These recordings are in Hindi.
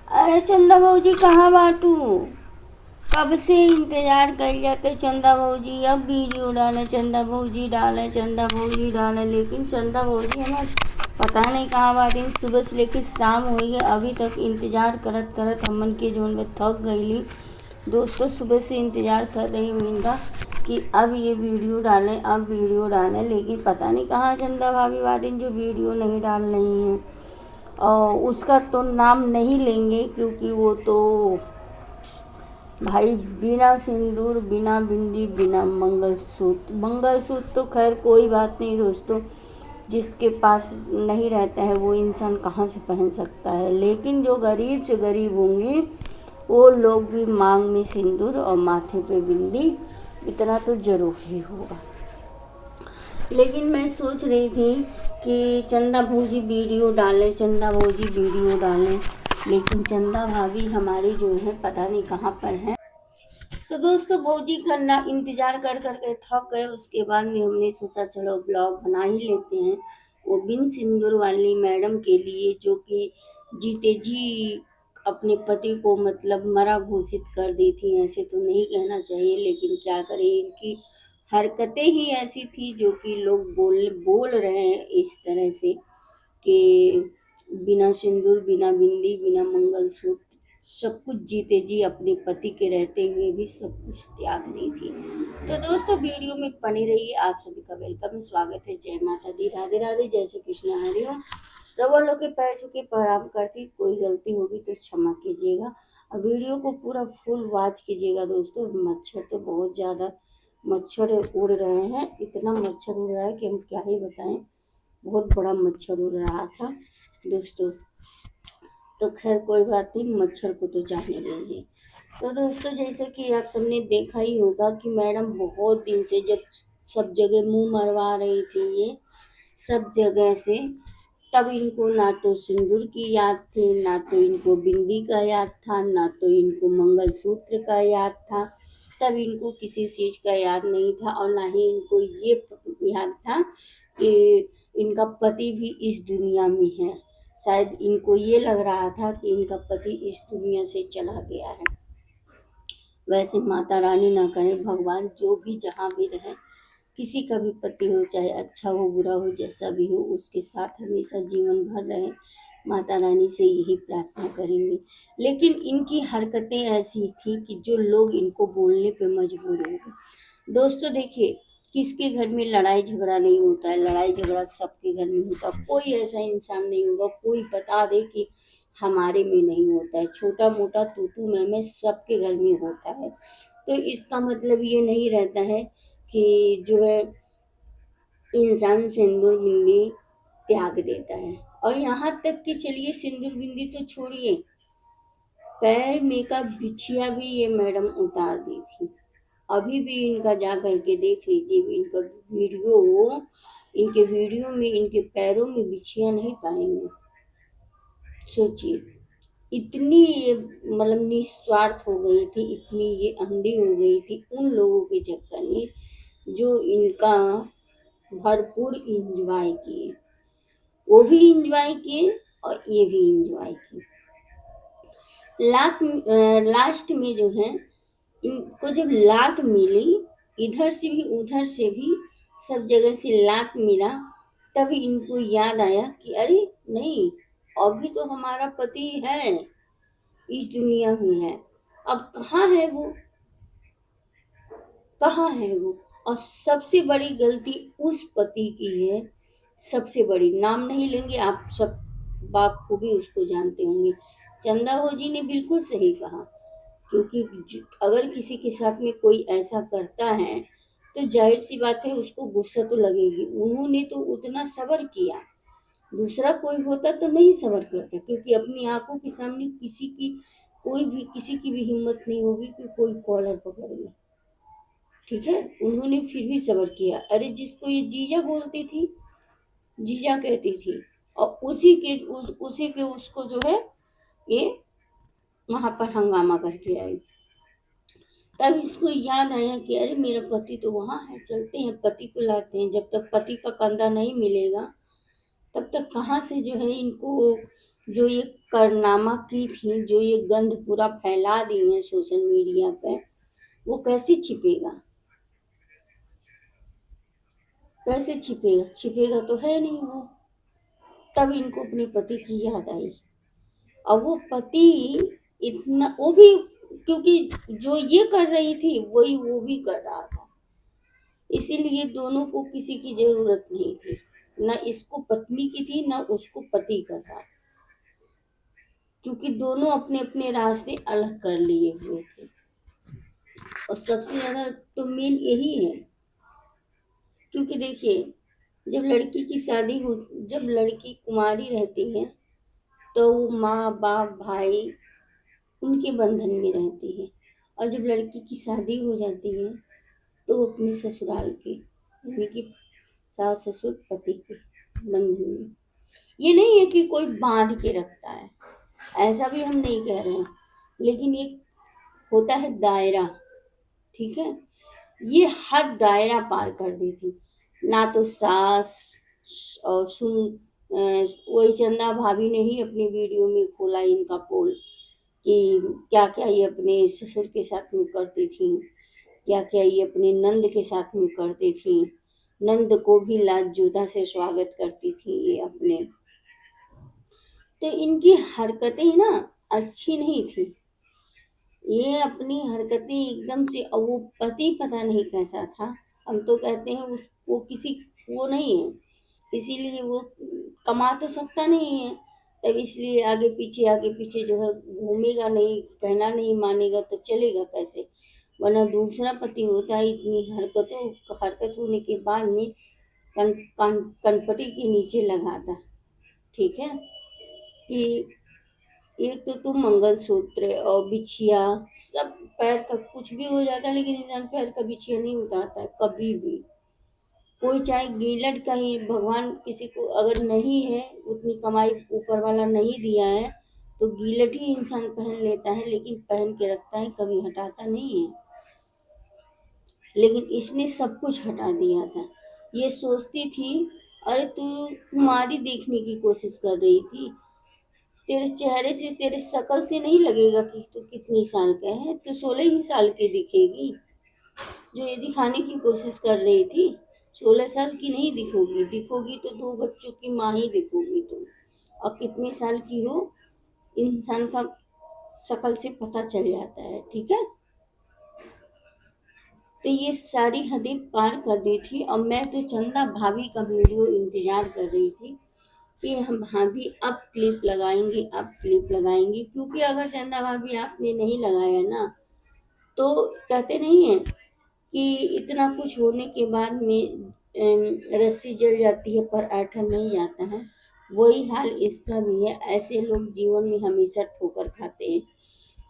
अरे चंदा भौजी कहाँ बाटू? कब से इंतजार कर जाते चंदा भौजी। अब वीडियो डाले चंदा भौजी डाले, चंदा भौजी डाले, लेकिन चंदा भौजी हमार पता नहीं कहाँ बाटी। सुबह से लेकर शाम हो गई, अभी तक इंतजार करत करत हमन के जोन में थक गईली। दोस्तों सुबह से इंतजार कर रही हूँ इनका कि अब ये वीडियो डालें, अब वीडियो डालें, लेकिन पता नहीं कहाँ चंदा भाभी बाटी जो वीडियो नहीं डाल रही हैं। और उसका तो नाम नहीं लेंगे क्योंकि वो तो भाई बिना सिंदूर, बिना बिंदी, बिना मंगलसूत्र। मंगलसूत्र तो खैर कोई बात नहीं दोस्तों, जिसके पास नहीं रहता है वो इंसान कहाँ से पहन सकता है, लेकिन जो गरीब से गरीब होंगे वो लोग भी मांग में सिंदूर और माथे पे बिंदी, इतना तो ज़रूर ही होगा। लेकिन मैं सोच रही थी कि चंदा भौजी वीडियो डालें, चंदा भौजी वीडियो डालें, लेकिन चंदा भाभी हमारी जो है पता नहीं कहाँ पर है। तो दोस्तों भौजी करना इंतजार कर कर के थक गए, उसके बाद में हमने सोचा चलो ब्लॉग बना ही लेते हैं। वो बिन सिंदूर वाली मैडम के लिए जो कि जीते जी अपने पति को मतलब मरा घोषित कर दी थी। ऐसे तो नहीं कहना चाहिए, लेकिन क्या करें, इनकी हरकतें ही ऐसी थी जो कि लोग बोल बोल रहे हैं इस तरह से कि बिना सिंदूर, बिना बिंदी, बिना मंगलसूत्र, सब कुछ जीते जी अपने पति के रहते हुए भी सब कुछ त्याग दी थी। तो दोस्तों वीडियो में बने रहिए, आप सभी का वेलकम, स्वागत है। जय माता दी, राधे राधे, जय श्री कृष्ण, हरिओम। रवा लोग के पैर छू के प्रणाम करती, कोई गलती होगी तो क्षमा कीजिएगा। और वीडियो को पूरा फुल वॉच कीजिएगा दोस्तों। मच्छर तो बहुत ज़्यादा मच्छर उड़ रहे हैं, इतना मच्छर उड़ रहा है कि हम क्या ही बताएं। बहुत बड़ा मच्छर उड़ रहा था दोस्तों। तो खैर कोई बात नहीं, मच्छर को तो जाने दीजिए। तो दोस्तों जैसे कि आप सबने देखा ही होगा कि मैडम बहुत दिन से जब सब जगह मुंह मरवा रही थी ये सब जगह से, तब इनको ना तो सिंदूर की याद थी, ना तो इनको बिंदी का याद था, ना तो इनको मंगलसूत्र का याद था। तब इनको किसी चीज़ का याद नहीं था, और ना ही इनको ये याद था कि इनका पति भी इस दुनिया में है। शायद इनको ये लग रहा था कि इनका पति इस दुनिया से चला गया है। वैसे माता रानी ना करे, भगवान जो भी जहाँ भी रहे, किसी का भी पति हो, चाहे अच्छा हो बुरा हो जैसा भी हो, उसके साथ हमेशा जीवन भर रहे। माता रानी से यही प्रार्थना करेंगे। लेकिन इनकी हरकतें ऐसी थी कि जो लोग इनको बोलने पे मजबूर हो गए। दोस्तों देखिए, किसके घर में लड़ाई झगड़ा नहीं होता है? लड़ाई झगड़ा सबके घर में होता है। कोई ऐसा इंसान नहीं होगा, कोई बता दे कि हमारे में नहीं होता है। छोटा मोटा तू तू मैं सबके घर में होता है। तो इसका मतलब ये नहीं रहता है कि जो है इंसान सिंदूर बिंदी त्याग देता है। और यहाँ तक कि चलिए सिंदूर बिंदी तो छोड़िए, पैर में का बिछिया भी ये मैडम उतार दी थी। अभी भी इनका जा करके देख लीजिए, इनका वीडियो, इनके वीडियो में इनके पैरों में बिछिया नहीं पाएंगे। सोचिए, इतनी ये मतलब निस्वार्थ हो गई थी, इतनी ये अंधी हो गई थी उन लोगों के चक्कर में जो इनका भरपूर इंजॉय किए। वो भी इंजॉय किए और ये भी इंजॉय किए। लास्ट में जो है इनको जब लात मिली, इधर से भी उधर से भी सब जगह से लात मिला, तभी इनको याद आया कि अरे नहीं, अभी तो हमारा पति है, इस दुनिया में है, अब कहाँ है वो, कहाँ है वो। और सबसे बड़ी गलती उस पति की है, सबसे बड़ी। नाम नहीं लेंगे, आप सब बाखूबी उसको जानते होंगे। चंदा भौजी ने बिल्कुल सही कहा, क्योंकि अगर किसी के साथ में कोई ऐसा करता है तो जाहिर सी बात है उसको गुस्सा तो लगेगी। उन्होंने तो उतना सब्र किया, दूसरा कोई होता तो नहीं सब्र करता, क्योंकि अपनी आंखों के सामने किसी की कोई भी किसी की भी हिम्मत नहीं होगी कि कोई कॉलर पकड़ ले। ठीक है, उन्होंने फिर भी सब्र किया। अरे जिसको ये जीजा बोलती थी, जीजा कहती थी, और उसी के उसको जो है ये वहां पर हंगामा करके आई। तब इसको याद आया कि अरे मेरा पति तो वहां है, चलते हैं पति को लाते हैं। जब तक पति का कंधा नहीं मिलेगा तब तक कहाँ से जो है इनको जो ये कारनामा की थी, जो ये गंध पूरा फैला दी है सोशल मीडिया पे, वो कैसे छिपेगा? कैसे छिपेगा? छिपेगा तो है नहीं वो। तब इनको अपने पति की याद आई। अब वो पति इतना, वो भी, क्योंकि जो ये कर रही थी वही वो भी कर रहा था, इसीलिए दोनों को किसी की जरूरत नहीं थी। ना इसको पत्नी की थी, ना उसको पति का था, क्योंकि दोनों अपने अपने रास्ते अलग कर लिए हुए थे। और सबसे ज्यादा तो मेन यही है, क्योंकि देखिए, जब लड़की की शादी हो, जब लड़की कुंवारी रहती है तो वो माँ बाप भाई उनके बंधन में रहती है, और जब लड़की की शादी हो जाती है तो वो अपने ससुराल के, यानी कि सास ससुर पति के बंधन में। ये नहीं है कि कोई बांध के रखता है, ऐसा भी हम नहीं कह रहे हैं, लेकिन एक होता है दायरा, ठीक है? ये हर दायरा पार कर दी थी। ना तो सास, और वही चंदा भाभी ने ही अपनी वीडियो में खोला इनका पोल कि क्या क्या ये अपने ससुर के साथ में करती थी, क्या क्या ये अपने नंद के साथ में करती थी। नंद को भी लाज जूता से स्वागत करती थी ये अपने। तो इनकी हरकतें ना अच्छी नहीं थी, ये अपनी हरकतें एकदम से, और वो पति पता नहीं कैसा था। हम तो कहते हैं वो किसी, वो नहीं है, इसीलिए वो कमा तो सकता नहीं है, तब इसलिए आगे पीछे जो है घूमेगा नहीं, कहना नहीं मानेगा तो चलेगा कैसे? वरना दूसरा पति होता है, इतनी हरकत होने के बाद में कनपटी के नीचे लगाता, ठीक है? कि एक तो तुम मंगलसूत्र और बिछिया, सब पैर का कुछ भी हो जाता है, लेकिन इंसान पैर का बिछिया नहीं उतारता है कभी भी। कोई चाहे गिलट का ही, भगवान किसी को अगर नहीं है, उतनी कमाई ऊपर वाला नहीं दिया है, तो गिलट ही इंसान पहन लेता है, लेकिन पहन के रखता है, कभी हटाता नहीं है। लेकिन इसने सब कुछ हटा दिया था। ये सोचती थी, अरे तू कुंवारी देखने की कोशिश कर रही थी, तेरे चेहरे से, तेरे शक्ल से नहीं लगेगा कि तू कितनी साल का है, तू 16 ही साल की दिखेगी। जो ये दिखाने की कोशिश कर रही थी, 16 साल की नहीं दिखोगी, दिखोगी तो 2 बच्चों की माँ ही दिखोगी तुम। और कितने साल की हो, इंसान का शक्ल से पता चल जाता है, ठीक है? तो ये सारी हदें पार कर दी थी, और मैं तो चंदा भाभी का वीडियो इंतजार कर रही थी कि हम भाभी अब क्लिप लगाएंगी, अब क्लिप लगाएंगी, क्योंकि अगर चंदा भाभी आपने नहीं लगाया ना, तो कहते नहीं है कि इतना कुछ होने के बाद में रस्सी जल जाती है पर ऐठन नहीं जाता है। वही हाल इसका भी है। ऐसे लोग जीवन में हमेशा ठोकर खाते हैं,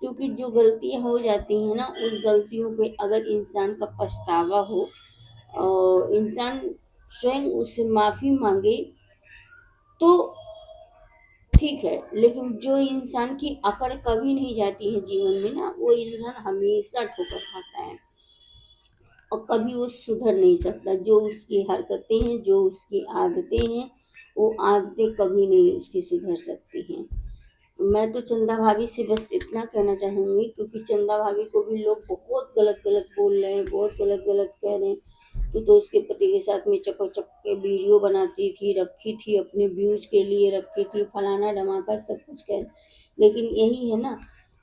क्योंकि जो गलतियां हो जाती हैं ना, उस गलतियों पे अगर इंसान का पछतावा हो और इंसान स्वयं उससे माफी मांगे तो ठीक है, लेकिन जो इंसान की अकड़ कभी नहीं जाती है जीवन में ना, वो इंसान हमेशा ठोकर खाता है, और कभी वो सुधर नहीं सकता। जो उसकी हरकतें हैं, जो उसकी आदतें हैं, वो आदतें कभी नहीं उसकी सुधर सकती हैं। मैं तो चंदा भाभी से बस इतना कहना चाहूंगी, क्योंकि चंदा भाभी को भी लोग बहुत गलत गलत बोल रहे हैं, बहुत गलत गलत कह रहे हैं। तो उसके पति के साथ में चक के वीडियो बनाती थी, रखी थी, अपने व्यूज के लिए रखी थी, फलाना धमाका सब कुछ कह, लेकिन यही है ना,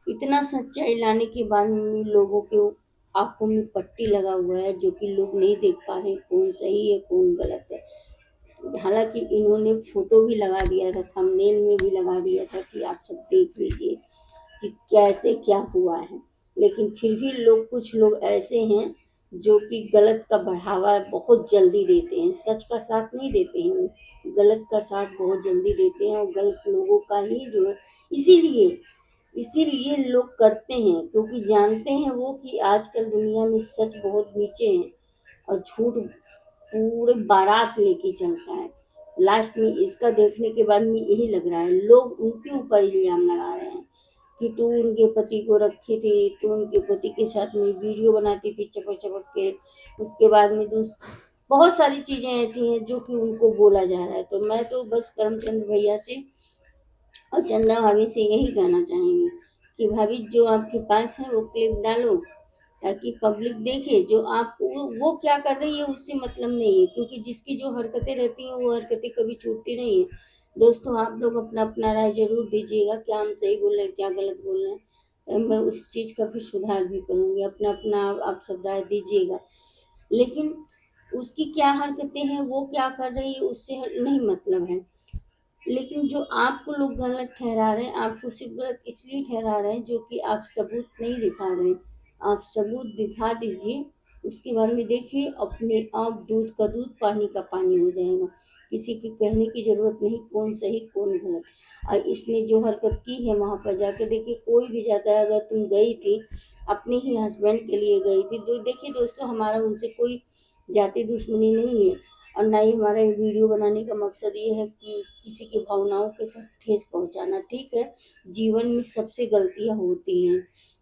इतना सच्चाई लाने के बाद में लोगों के आंखों में पट्टी लगा हुआ है, जो कि लोग नहीं देख पा रहे कौन सही है कौन गलत है। हालांकि इन्होंने फोटो भी लगा दिया था, थंबनेल में भी लगा दिया था कि आप सब देख लीजिए कि कैसे क्या हुआ है, लेकिन फिर भी लोग, कुछ लोग ऐसे हैं जो कि गलत का बढ़ावा बहुत जल्दी देते हैं, सच का साथ नहीं देते हैं, गलत का साथ बहुत जल्दी देते हैं, और गलत लोगों का ही जो है, इसीलिए इसीलिए लोग करते हैं, क्योंकि जानते हैं वो कि आजकल दुनिया में सच बहुत नीचे है, और झूठ पूरे बारात लेके चलता है। लास्ट में इसका देखने के बाद में यही लग रहा है, लोग उनके ऊपर इल्जाम लगा रहे हैं कि तू उनके पति को रखी थी, तू उनके पति के साथ में वीडियो बनाती थी चपक चपक के, उसके बाद में बहुत सारी चीजें ऐसी हैं जो कि उनको बोला जा रहा है। तो मैं तो बस करमचंद भैया से और चंदा भाभी से यही कहना चाहेंगे कि भाभी जो आपके पास है वो क्लिप डालो, ताकि पब्लिक देखे। जो आप वो क्या कर रही है उससे मतलब नहीं है, क्योंकि जिसकी जो हरकतें रहती हैं वो हरकतें कभी छूटती नहीं है। दोस्तों आप लोग अपना अपना राय जरूर दीजिएगा, क्या हम सही बोल रहे हैं क्या गलत बोल रहे हैं। मैं उस चीज़ का फिर सुधार भी करूँगी। अपना अपना आप सब राय दीजिएगा, लेकिन उसकी क्या हरकतें हैं, वो क्या कर रही है, उससे नहीं मतलब है। लेकिन जो आपको लोग गलत ठहरा रहे हैं, आपको सिर्फ गलत इसलिए ठहरा रहे हैं जो कि आप सबूत नहीं दिखा रहे हैं। आप सबूत दिखा दीजिए, उसके बारे में देखिए, अपने आप दूध का दूध पानी का पानी हो जाएगा। किसी की कहने की जरूरत नहीं कौन सही कौन गलत। और इसने जो हरकत की है वहां पर जाके देखिए, कोई भी जाता है, अगर तुम गई थी अपने ही हस्बैंड के लिए गई थी, तो देखिए दोस्तों हमारा उनसे कोई जाति दुश्मनी नहीं है, और ना ही हमारा ये वीडियो बनाने का मकसद ये है कि किसी की भावनाओं के साथ ठेस पहुंचाना। ठीक है, जीवन में सबसे गलतियां होती हैं,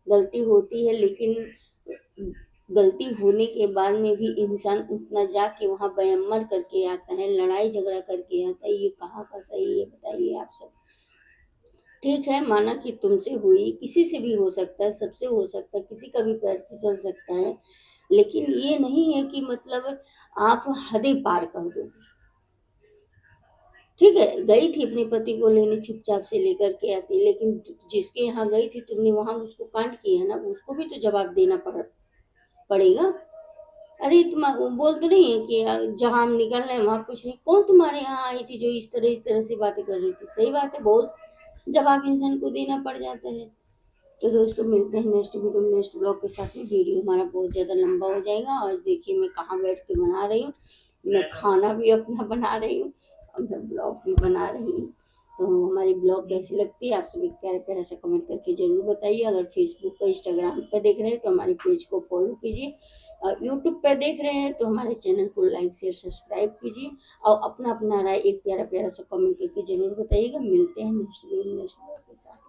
गलती होती है, लेकिन गलती होने के बाद में भी इंसान उतना जाके वहां बयान करके आता है, लड़ाई झगड़ा करके आता है, ये कहाँ का सही है बताइए आप सब। ठीक है, माना कि तुमसे हुई, किसी से भी हो सकता है, सबसे हो सकता है, किसी का भी पैर फिसल सकता है, लेकिन ये नहीं है कि मतलब आप हदें पार कर दोगे। ठीक है, गई थी अपने पति को लेने, चुपचाप से लेकर के आती, लेकिन जिसके यहाँ गई थी तुमने वहां उसको कांड किया ना, उसको भी तो जवाब देना पड़ेगा। अरे तुम वो बोल तो नहीं है कि जहां हम निकल रहे हैं वहां कुछ नहीं, कौन तुम्हारे यहाँ आई थी जो इस तरह से बातें कर रही थी। सही बात है, बहुत जवाब इंसान को देना पड़ जाता है। तो दोस्तों मिलते हैं नेक्स्ट वीडियो में नेक्स्ट ब्लॉग के साथ में। वीडियो हमारा बहुत ज़्यादा लंबा हो जाएगा। और देखिए मैं कहाँ बैठ के बना रही हूँ, मैं खाना भी अपना बना रही हूँ और मैं ब्लॉग भी बना रही हूँ। तो हमारी ब्लॉग कैसी लगती है आप सब एक प्यारा प्यारा सा कमेंट करके ज़रूर बताइए। अगर फेसबुक पर इंस्टाग्राम पर देख रहे हैं तो हमारे पेज को फॉलो कीजिए, और यूट्यूब पर देख रहे हैं तो हमारे चैनल को लाइक शेयर सब्सक्राइब कीजिए, और अपना अपना राय एक प्यारा प्यारा सा कमेंट करके ज़रूर बताइएगा। मिलते हैं नेक्स्ट वीडियो नेक्स्ट ब्लॉग के साथ।